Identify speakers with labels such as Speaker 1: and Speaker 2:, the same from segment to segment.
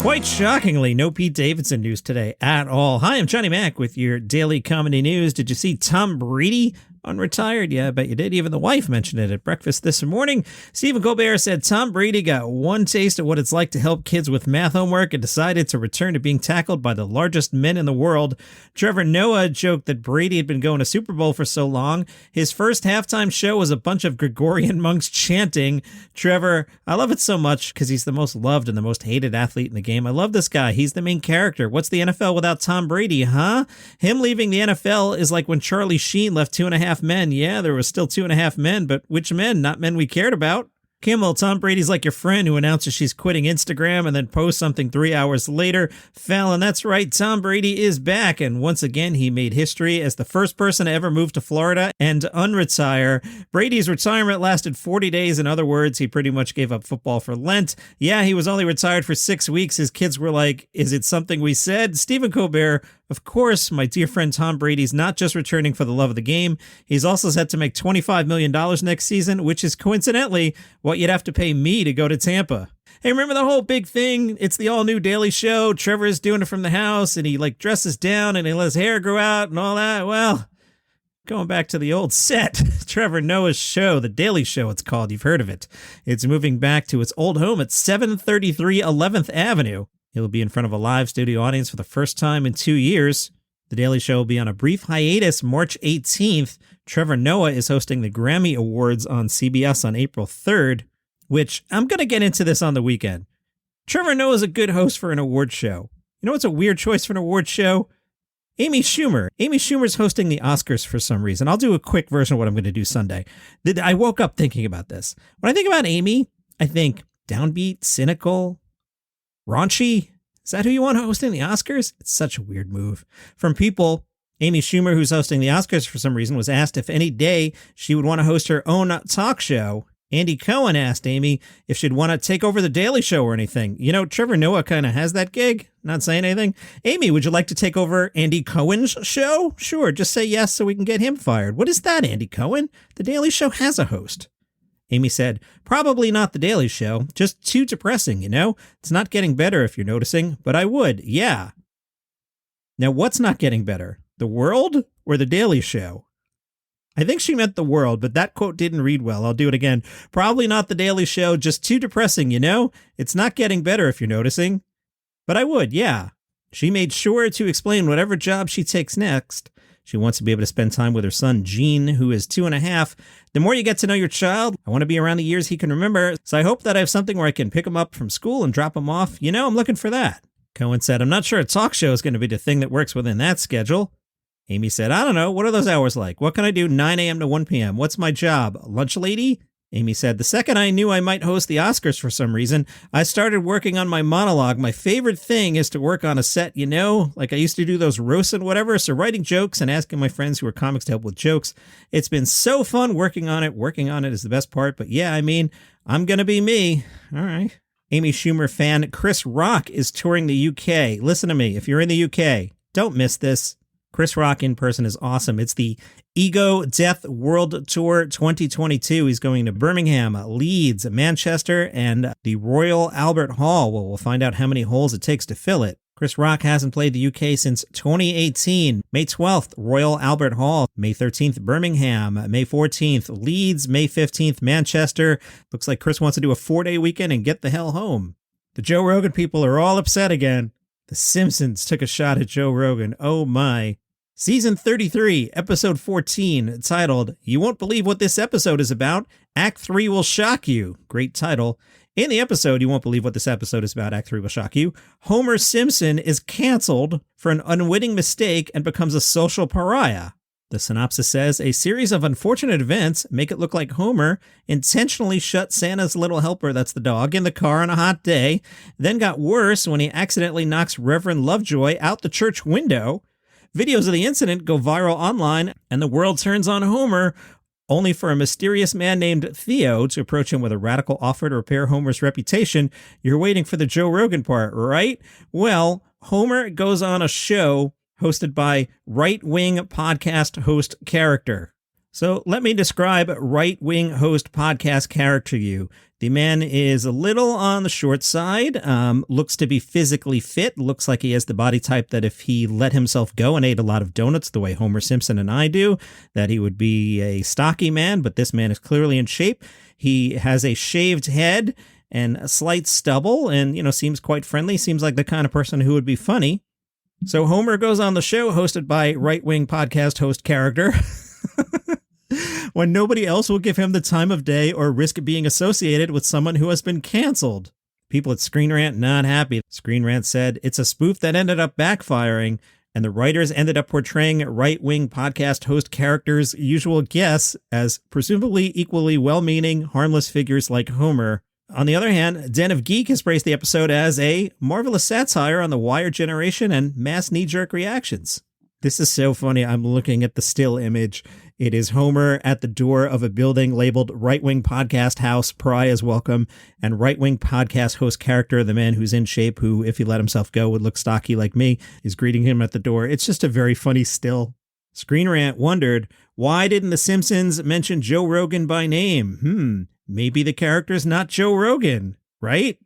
Speaker 1: Quite shockingly, no Pete Davidson news today at all. Hi, I'm Johnny Mac with your daily comedy news. Did you see Tom Brady unretired? Yeah, I bet you did. Even the wife mentioned it at breakfast this morning. Stephen Colbert said Tom Brady got one taste of what it's like to help kids with math homework and decided to return to being tackled by the largest men in the world. Trevor Noah joked that Brady had been going to Super Bowl for so long. His first halftime show was a bunch of Gregorian monks chanting. Trevor, I love it so much because he's the most loved and the most hated athlete in the game. I love this guy. He's the main character. What's the NFL without Tom Brady, huh? Him leaving the NFL is like when Charlie Sheen left 2.5 Men. Yeah, there was still 2.5 men, but which men? Not men we cared about. Kimmel, Tom Brady's like your friend who announces she's quitting Instagram and then posts something 3 hours later. Fallon, that's right, Tom Brady is back, and once again he made history as the first person to ever move to Florida and unretire. Brady's retirement lasted 40 days. In other words, he pretty much gave up football for Lent. Yeah, he was only retired for 6 weeks. His kids were like, is it something we said? Stephen Colbert, of course, my dear friend Tom Brady's not just returning for the love of the game. He's also set to make $25 million next season, which is coincidentally what you'd have to pay me to go to Tampa. Hey, remember the whole big thing? It's the all-new Daily Show. Trevor is doing it from the house, and he dresses down, and he lets hair grow out and all that. Well, going back to the old set, Trevor Noah's show, The Daily Show it's called. You've heard of it. It's moving back to its old home at 733 11th Avenue. He'll be in front of a live studio audience for the first time in 2 years. The Daily Show will be on a brief hiatus March 18th. Trevor Noah is hosting the Grammy Awards on CBS on April 3rd, which I'm going to get into this on the weekend. Trevor Noah is a good host for an award show. You know what's a weird choice for an award show? Amy Schumer. Amy Schumer's hosting the Oscars for some reason. I'll do a quick version of what I'm going to do Sunday. I woke up thinking about this. When I think about Amy, I think downbeat, cynical, raunchy. Is that who you want hosting the Oscars? It's such a weird move. From People, Amy Schumer, who's hosting the Oscars for some reason, was asked if any day she would want to host her own talk show. Andy Cohen asked Amy if she'd want to take over The Daily Show or anything. You know, Trevor Noah kind of has that gig. Not saying anything. Amy, would you like to take over Andy Cohen's show? Sure, just say yes so we can get him fired. What is that, Andy Cohen? The Daily Show has a host. Amy said, probably not The Daily Show, just too depressing, you know? It's not getting better if you're noticing, but I would, yeah. Now, what's not getting better? The world or The Daily Show? I think she meant the world, but that quote didn't read well. I'll do it again. Probably not The Daily Show, just too depressing, you know? It's not getting better if you're noticing, but I would, yeah. She made sure to explain whatever job she takes next. She wants to be able to spend time with her son, Gene, who is 2.5. The more you get to know your child, I want to be around the years he can remember, so I hope that I have something where I can pick him up from school and drop him off. You know, I'm looking for that. Cohen said, I'm not sure a talk show is going to be the thing that works within that schedule. Amy said, I don't know. What are those hours like? What can I do 9 a.m. to 1 p.m.? What's my job? Lunch lady? Amy said, the second I knew I might host the Oscars for some reason, I started working on my monologue. My favorite thing is to work on a set, you know, like I used to do those roasts and whatever. So writing jokes and asking my friends who are comics to help with jokes. It's been so fun working on it. Working on it is the best part. But yeah, I mean, I'm going to be me. All right. Amy Schumer fan Chris Rock is touring the UK. Listen to me. If you're in the UK, don't miss this. Chris Rock in person is awesome. It's the Ego Death World Tour 2022. He's going to Birmingham, Leeds, Manchester, and the Royal Albert Hall. Well, we'll find out how many holes it takes to fill it. Chris Rock hasn't played the UK since 2018. May 12th, Royal Albert Hall. May 13th, Birmingham. May 14th, Leeds. May 15th, Manchester. Looks like Chris wants to do a 4-day weekend and get the hell home. The Joe Rogan people are all upset again. The Simpsons took a shot at Joe Rogan. Oh my. Season 33, episode 14, titled, You Won't Believe What This Episode Is About. Act 3 Will Shock You. Great title. In the episode, you won't believe what this episode is about. Act 3 will shock you. Homer Simpson is canceled for an unwitting mistake and becomes a social pariah. The synopsis says, a series of unfortunate events make it look like Homer intentionally shut Santa's little helper, that's the dog, in the car on a hot day, then got worse when he accidentally knocks Reverend Lovejoy out the church window. Videos of the incident go viral online, and the world turns on Homer, only for a mysterious man named Theo to approach him with a radical offer to repair Homer's reputation. You're waiting for the Joe Rogan part, right? Well, Homer goes on a show hosted by right-wing podcast host character. So let me describe right-wing host podcast character you. The man is a little on the short side, looks to be physically fit, looks like he has the body type that if he let himself go and ate a lot of donuts the way Homer Simpson and I do, that he would be a stocky man, but this man is clearly in shape. He has a shaved head and a slight stubble and, seems quite friendly, seems like the kind of person who would be funny. So Homer goes on the show hosted by right-wing podcast host character when nobody else will give him the time of day or risk being associated with someone who has been canceled. People at Screen Rant not happy. Screen Rant said it's a spoof that ended up backfiring, and the writers ended up portraying right-wing podcast host characters' usual guests as presumably equally well-meaning, harmless figures like Homer. On the other hand, Den of Geek has praised the episode as a marvelous satire on the Wired generation and mass knee-jerk reactions. This is so funny. I'm looking at the still image. It is Homer at the door of a building labeled Right-Wing Podcast House, Pariah's Welcome, and Right-Wing Podcast host character, the man who's in shape, who, if he let himself go, would look stocky like me, is greeting him at the door. It's just a very funny still. Screen Rant wondered, why didn't The Simpsons mention Joe Rogan by name? Maybe the character's not Joe Rogan, right?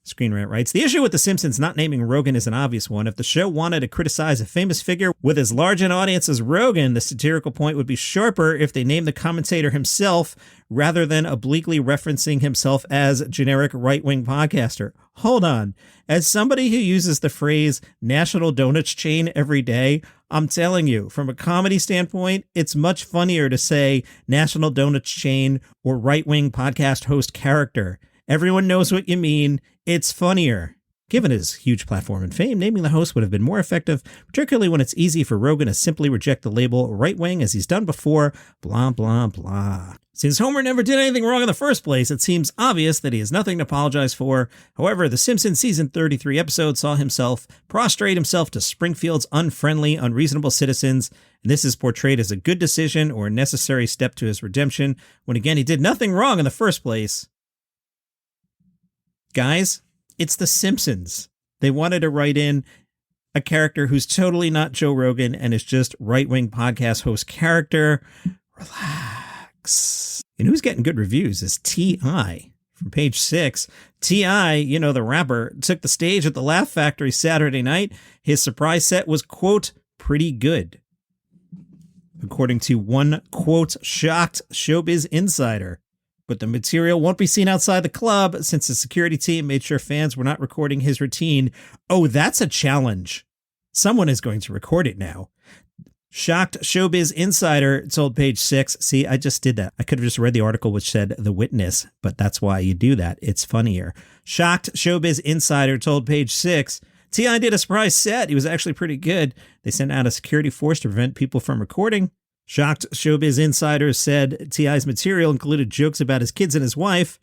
Speaker 1: Screen Rant writes, the issue with The Simpsons not naming Rogan is an obvious one. If the show wanted to criticize a famous figure with as large an audience as Rogan, the satirical point would be sharper if they named the commentator himself rather than obliquely referencing himself as generic right-wing podcaster. Hold on. As somebody who uses the phrase national donuts chain every day, I'm telling you, from a comedy standpoint, it's much funnier to say national donuts chain or right-wing podcast host character. Everyone knows what you mean. It's funnier. Given his huge platform and fame, naming the host would have been more effective, particularly when it's easy for Rogan to simply reject the label right-wing as he's done before, blah, blah, blah. Since Homer never did anything wrong in the first place, it seems obvious that he has nothing to apologize for. However, The Simpsons season 33 episode saw himself prostrate himself to Springfield's unfriendly, unreasonable citizens, and this is portrayed as a good decision or a necessary step to his redemption, when again he did nothing wrong in the first place. Guys, it's The Simpsons. They wanted to write in a character who's totally not Joe Rogan and is just right-wing podcast host character. Relax. And who's getting good reviews is T.I. From page 6. T.I., the rapper, took the stage at the Laugh Factory Saturday night. His surprise set was, quote, pretty good, according to one, quote, shocked showbiz insider. But the material won't be seen outside the club since the security team made sure fans were not recording his routine. Oh, that's a challenge. Someone is going to record it now. Shocked showbiz insider told page 6. See, I just did that. I could have just read the article which said The Witness, but that's why you do that. It's funnier. Shocked showbiz insider told page 6. T.I. did a surprise set. He was actually pretty good. They sent out a security force to prevent people from recording. Shocked showbiz insiders said T.I.'s material included jokes about his kids and his wife.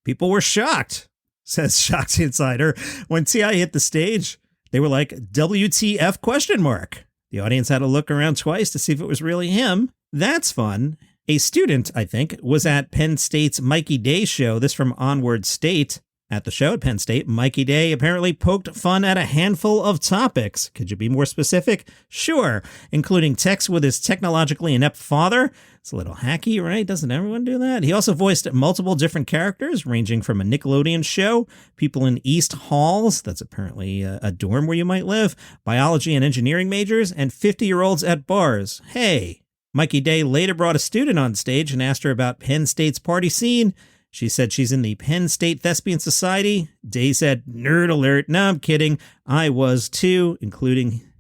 Speaker 1: People were shocked, says Shocked Insider. When T.I. hit the stage, they were like, WTF question mark. The audience had to look around twice to see if it was really him. That's fun. A student, I think, was at Penn State's Mikey Day show. This from Onward State. At the show at Penn State, Mikey Day apparently poked fun at a handful of topics. Could you be more specific? Sure, including sex with his technologically inept father. It's a little hacky, right? Doesn't everyone do that? He also voiced multiple different characters, ranging from a Nickelodeon show, people in East Halls, that's apparently a dorm where you might live, biology and engineering majors, and 50-year-olds at bars. Hey! Mikey Day later brought a student on stage and asked her about Penn State's party scene. She said she's in the Penn State Thespian Society. Day said, nerd alert. No, I'm kidding. I was too,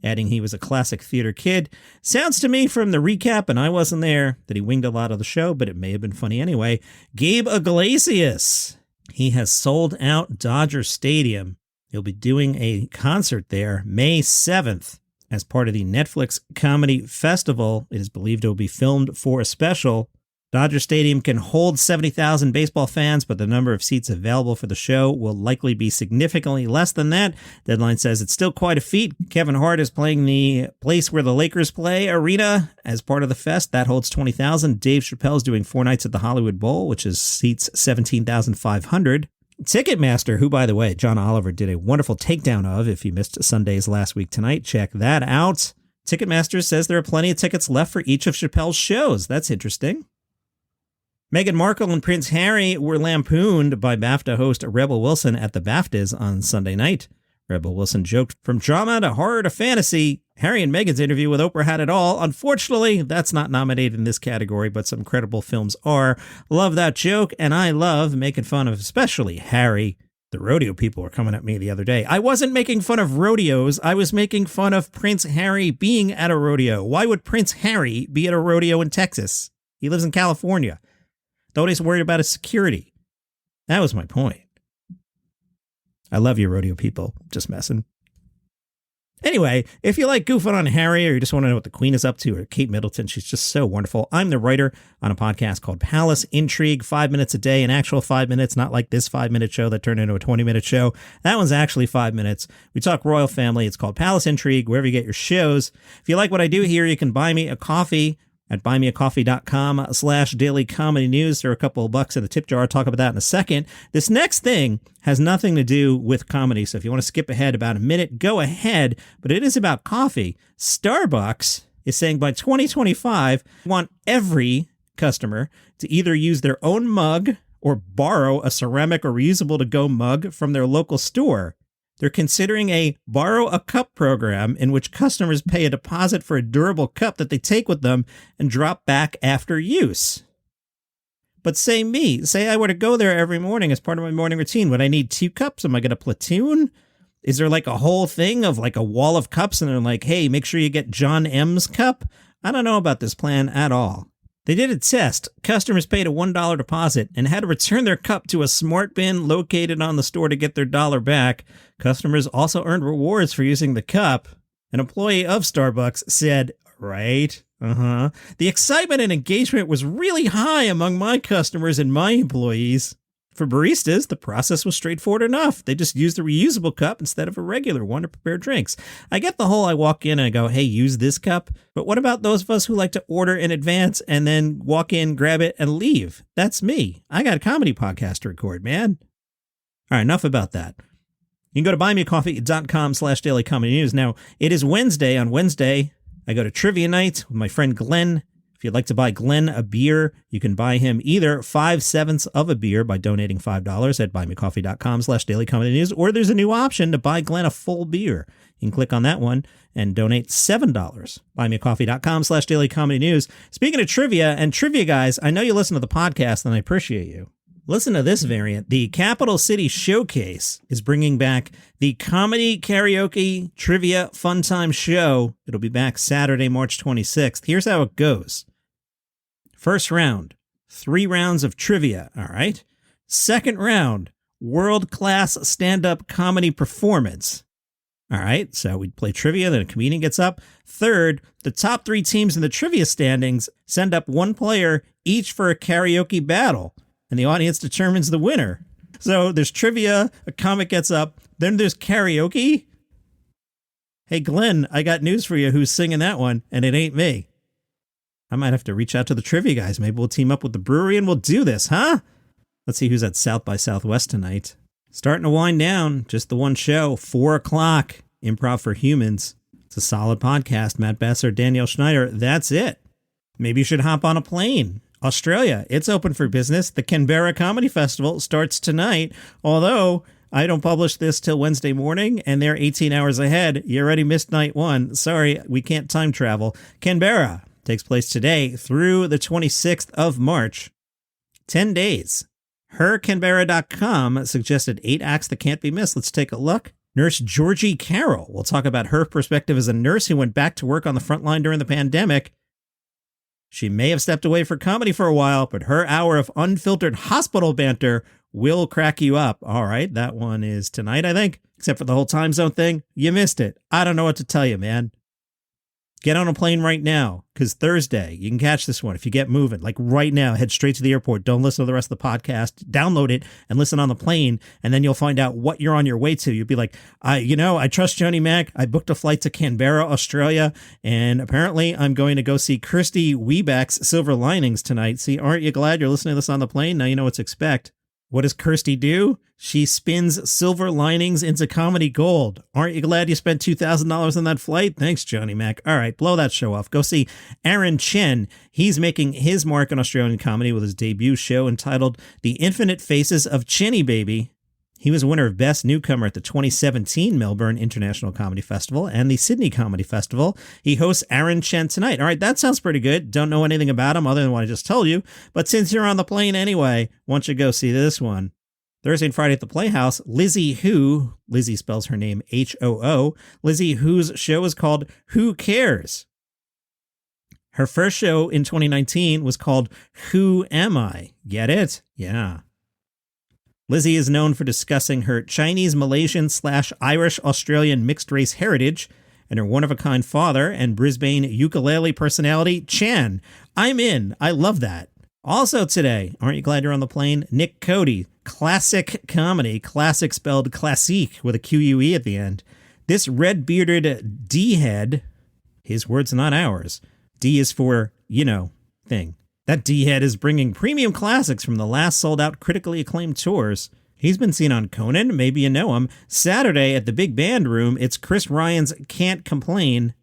Speaker 1: adding he was a classic theater kid. Sounds to me from the recap, and I wasn't there, that he winged a lot of the show, but it may have been funny anyway. Gabe Iglesias. He has sold out Dodger Stadium. He'll be doing a concert there May 7th as part of the Netflix Comedy Festival. It is believed it will be filmed for a special. Dodger Stadium can hold 70,000 baseball fans, but the number of seats available for the show will likely be significantly less than that. Deadline says it's still quite a feat. Kevin Hart is playing the place where the Lakers play arena as part of the fest. That holds 20,000. Dave Chappelle's doing 4 nights at the Hollywood Bowl, which is seats 17,500. Ticketmaster, who, by the way, John Oliver did a wonderful takedown of. If you missed Sunday's last week tonight, check that out. Ticketmaster says there are plenty of tickets left for each of Chappelle's shows. That's interesting. Meghan Markle and Prince Harry were lampooned by BAFTA host Rebel Wilson at the BAFTAs on Sunday night. Rebel Wilson joked, "From drama to horror to fantasy, Harry and Meghan's interview with Oprah had it all. Unfortunately, that's not nominated in this category, but some credible films are." Love that joke, and I love making fun of especially Harry. The rodeo people were coming at me the other day. I wasn't making fun of rodeos. I was making fun of Prince Harry being at a rodeo. Why would Prince Harry be at a rodeo in Texas? He lives in California. Nobody's worried about his security. That was my point. I love you, rodeo people. Just messing. Anyway, if you like goofing on Harry or you just want to know what the Queen is up to or Kate Middleton, she's just so wonderful. I'm the writer on a podcast called Palace Intrigue, 5 minutes a day, an actual 5 minutes, not like this 5-minute show that turned into a 20-minute show. That one's actually 5 minutes. We talk royal family. It's called Palace Intrigue, wherever you get your shows. If you like what I do here, you can buy me a coffee at buymeacoffee.com/dailycomedynews. There are a couple of bucks in the tip jar. I'll talk about that in a second. This next thing has nothing to do with comedy, so if you want to skip ahead about a minute, go ahead, but it is about coffee. Starbucks is saying by 2025, we want every customer to either use their own mug or borrow a ceramic or reusable to-go mug from their local store. They're considering a borrow a cup program in which customers pay a deposit for a durable cup that they take with them and drop back after use. But say I were to go there every morning as part of my morning routine. Would I need 2 cups? Am I going to platoon? Is there like a whole thing of like a wall of cups and they're like, hey, make sure you get John M's cup? I don't know about this plan at all. They did a test. Customers paid a $1 deposit and had to return their cup to a smart bin located on the store to get their dollar back. Customers also earned rewards for using the cup. An employee of Starbucks said, right? The excitement and engagement was really high among my customers and my employees. For baristas, the process was straightforward enough. They just used a reusable cup instead of a regular one to prepare drinks. I get the whole I walk in and I go, hey, use this cup. But what about those of us who like to order in advance and then walk in, grab it, and leave? That's me. I got a comedy podcast to record, man. All right, enough about that. You can go to buymeacoffee.com/dailycomedynews. Now, it is Wednesday. On Wednesday, I go to trivia night with my friend Glenn. If you'd like to buy Glenn a beer, you can buy him either 5/7 of a beer by donating $5 at buymeacoffee.com/dailycomedynews, or there's a new option to buy Glenn a full beer. You can click on that one and donate $7. Buymeacoffee.com/dailycomedynews. Speaking of trivia and trivia guys, I know you listen to the podcast and I appreciate you. Listen to this variant. The Capital City Showcase is bringing back the Comedy Karaoke Trivia Fun Time Show. It'll be back Saturday, March 26th. Here's how it goes. First round, 3 rounds of trivia, all right? Second round, world-class stand-up comedy performance. All right, so we play trivia, then a comedian gets up. Third, the top 3 teams in the trivia standings send up 1 player each for a karaoke battle, and the audience determines the winner. So there's trivia, a comic gets up, then there's karaoke. Hey, Glenn, I got news for you. Who's singing that one? And it ain't me. I might have to reach out to the trivia guys. Maybe we'll team up with the brewery and we'll do this, huh? Let's see who's at South by Southwest tonight. Starting to wind down. Just the one show, 4 o'clock. Improv for Humans. It's a solid podcast. Matt Besser, Danielle Schneider. That's it. Maybe you should hop on a plane. Australia, it's open for business. The Canberra Comedy Festival starts tonight, although I don't publish this till Wednesday morning, and they're 18 hours ahead. You already missed night 1. Sorry, we can't time travel. Canberra takes place today through the 26th of March. 10 days. HerCanberra.com suggested 8 acts that can't be missed. Let's take a look. Nurse Georgie Carroll. We'll talk about her perspective as a nurse who went back to work on the front line during the pandemic. She may have stepped away for comedy for a while, but her hour of unfiltered hospital banter will crack you up. All right, that one is tonight, I think. Except for the whole time zone thing. You missed it. I don't know what to tell you, man. Get on a plane right now, because Thursday, you can catch this one if you get moving. Like right now, head straight to the airport. Don't listen to the rest of the podcast. Download it and listen on the plane, and then you'll find out what you're on your way to. You'll be like, I trust Johnny Mac. I booked a flight to Canberra, Australia, and apparently I'm going to go see Kirsty Wiebeck's Silver Linings tonight. See, aren't you glad you're listening to this on the plane? Now you know what to expect. What does Kirsty do? She spins silver linings into comedy gold. Aren't you glad you spent $2,000 on that flight? Thanks, Johnny Mac. All right, blow that show off. Go see Aaron Chen. He's making his mark in Australian comedy with his debut show entitled The Infinite Faces of Chinny Baby. He was winner of Best Newcomer at the 2017 Melbourne International Comedy Festival and the Sydney Comedy Festival. He hosts Aaron Chen tonight. All right, that sounds pretty good. Don't know anything about him other than what I just told you. But since you're on the plane anyway, why don't you go see this one? Thursday and Friday at the Playhouse, Lizzie Who, Lizzie spells her name H-O-O, Lizzie Who's show is called Who Cares? Her first show in 2019 was called Who Am I? Get it? Yeah. Lizzie is known for discussing her Chinese, Malaysian / Irish Australian mixed race heritage and her one-of-a-kind father and Brisbane ukulele personality, Chan. I'm in. I love that. Also today, aren't you glad you're on the plane? Nick Cody, classic comedy, classic spelled classique with a Q-U-E at the end. This red-bearded D-head, his words, not ours. D is for, thing. That D-head is bringing premium classics from the last sold-out critically acclaimed tours. He's been seen on Conan, maybe you know him. Saturday at the Big Band Room, it's Chris Ryan's Can't Complain.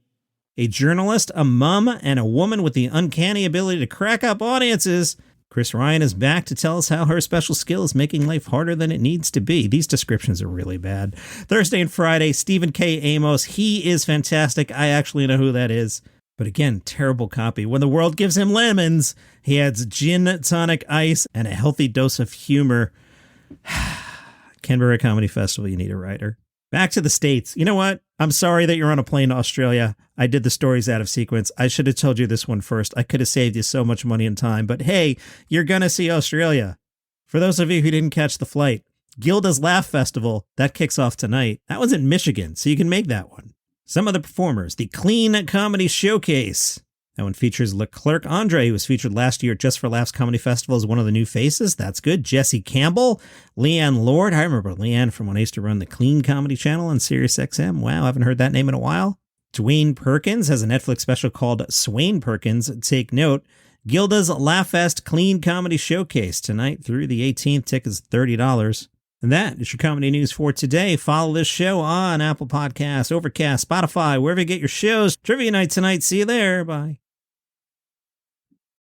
Speaker 1: A journalist, a mum, and a woman with the uncanny ability to crack up audiences. Chris Ryan is back to tell us how her special skill is making life harder than it needs to be. These descriptions are really bad. Thursday and Friday, Stephen K. Amos. He is fantastic. I actually know who that is. But again, terrible copy. When the world gives him lemons, he adds gin, tonic, ice, and a healthy dose of humor. Canberra Comedy Festival, you need a writer. Back to the States. You know what? I'm sorry that you're on a plane to Australia. I did the stories out of sequence. I should have told you this one first. I could have saved you so much money and time. But hey, you're going to see Australia. For those of you who didn't catch the flight, Gilda's Laugh Festival, that kicks off tonight. That one's in Michigan, so you can make that one. Some of the performers, the Clean Comedy Showcase. That one features Leclerc Andre, who was featured last year at Just for Laughs Comedy Festival as one of the new faces. That's good. Jesse Campbell, Leanne Lord. I remember Leanne from when I used to run the Clean Comedy channel on SiriusXM. Wow, I haven't heard that name in a while. Dwayne Perkins has a Netflix special called Swain Perkins. Take note. Gilda's Laughfest Clean Comedy Showcase tonight through the 18th. Tickets $30. And that is your comedy news for today. Follow this show on Apple Podcasts, Overcast, Spotify, wherever you get your shows. Trivia night tonight. See you there. Bye.